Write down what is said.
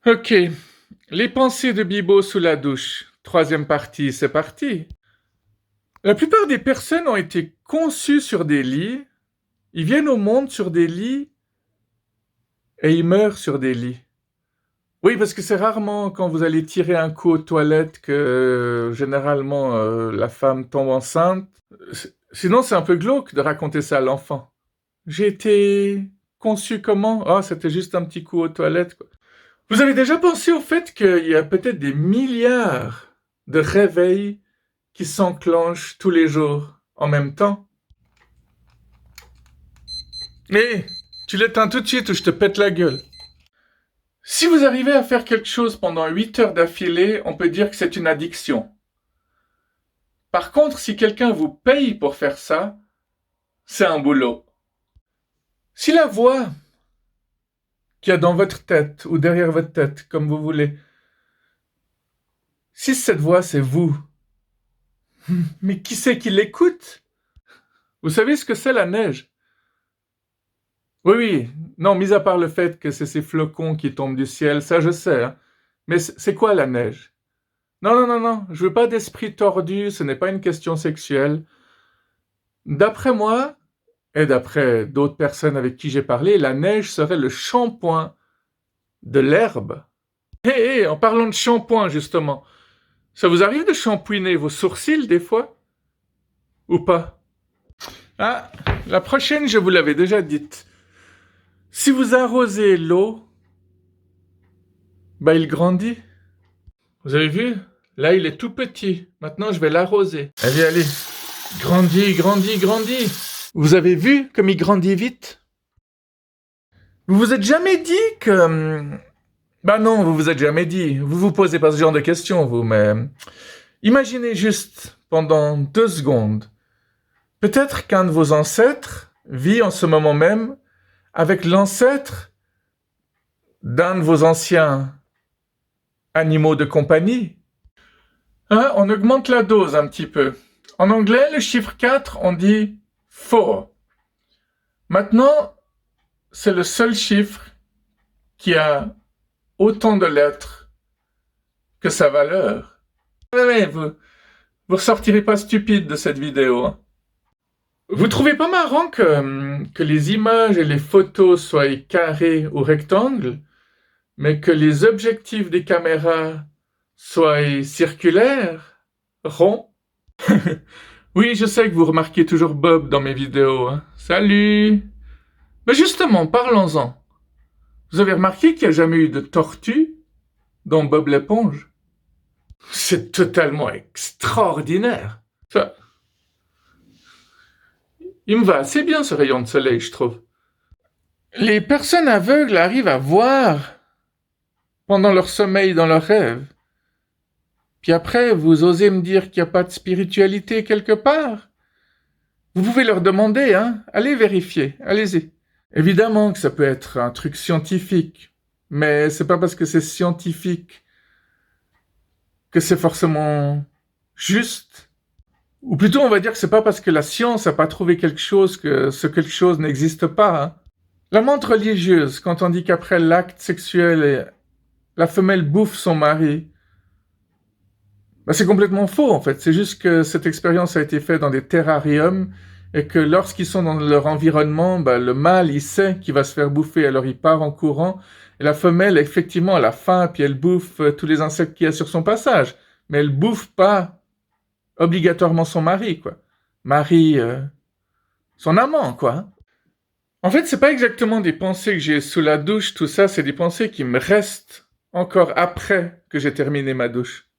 Ok, les pensées de Bibo sous la douche. Troisième partie, c'est parti. La plupart des personnes ont été conçues sur des lits, ils viennent au monde sur des lits et ils meurent sur des lits. Oui, parce que c'est rarement quand vous allez tirer un coup aux toilettes que généralement la femme tombe enceinte. Sinon, c'est un peu glauque de raconter ça à l'enfant. J'ai été conçu comment? Ah, c'était juste un petit coup aux toilettes, quoi. Vous avez déjà pensé au fait qu'il y a peut-être des milliards de réveils qui s'enclenchent tous les jours en même temps? Mais tu l'éteins tout de suite ou je te pète la gueule. Si vous arrivez à faire quelque chose pendant 8 heures d'affilée, on peut dire que c'est une addiction. Par contre, si quelqu'un vous paye pour faire ça, c'est un boulot. Si la voix qu'il y a dans votre tête ou derrière votre tête, comme vous voulez, si cette voix c'est vous, mais qui c'est qui l'écoute? Vous savez ce que c'est la neige? Oui, oui, non, mis à part le fait que c'est ces flocons qui tombent du ciel, ça je sais, hein. Mais c'est quoi la neige? Non, non, non, non, je veux pas d'esprit tordu, ce n'est pas une question sexuelle. D'après moi, et d'après d'autres personnes avec qui j'ai parlé, la neige serait le shampoing de l'herbe. Hé, en parlant de shampoing, justement, ça vous arrive de shampouiner vos sourcils des fois? Ou pas? Ah, la prochaine, je vous l'avais déjà dite. Si vous arrosez l'eau, il grandit. Vous avez vu? Là, il est tout petit. Maintenant, je vais l'arroser. Allez, allez. Grandis, grandis, grandis. Vous avez vu comme il grandit vite? Vous vous êtes jamais dit que... Bah non, vous vous êtes jamais dit. Vous vous posez pas ce genre de questions, vous, mais... Imaginez juste, pendant 2 secondes, peut-être qu'un de vos ancêtres vit en ce moment même avec l'ancêtre d'un de vos anciens animaux de compagnie. Hein, on augmente la dose un petit peu. En anglais, le chiffre 4, on dit 4. Maintenant, c'est le seul chiffre qui a autant de lettres que sa valeur. Mais vous ressortirez pas stupide de cette vidéo, hein. Vous trouvez pas marrant que les images et les photos soient carrées ou rectangles, mais que les objectifs des caméras soient circulaires, ronds? Oui, je sais que vous remarquez toujours Bob dans mes vidéos, hein. Salut! Mais justement, parlons-en. Vous avez remarqué qu'il n'y a jamais eu de tortue dans Bob l'éponge? C'est totalement extraordinaire. Ça, il me va assez bien ce rayon de soleil, je trouve. Les personnes aveugles arrivent à voir pendant leur sommeil dans leurs rêves. Puis après, vous osez me dire qu'il n'y a pas de spiritualité quelque part? Vous pouvez leur demander, hein? Allez vérifier, allez-y. Évidemment que ça peut être un truc scientifique, mais c'est pas parce que c'est scientifique que c'est forcément juste. Ou plutôt, on va dire que c'est pas parce que la science n'a pas trouvé quelque chose que ce quelque chose n'existe pas, hein. La menthe religieuse, quand on dit qu'après l'acte sexuel, la femelle bouffe son mari, c'est complètement faux en fait. C'est juste que cette expérience a été faite dans des terrariums et que lorsqu'ils sont dans leur environnement, le mâle il sait qu'il va se faire bouffer, alors il part en courant. Et la femelle, effectivement, elle a faim, puis elle bouffe tous les insectes qu'il y a sur son passage. Mais elle bouffe pas obligatoirement son mari, quoi. Mari, son amant, quoi, hein. En fait, c'est pas exactement des pensées que j'ai sous la douche, tout ça, c'est des pensées qui me restent encore après que j'ai terminé ma douche.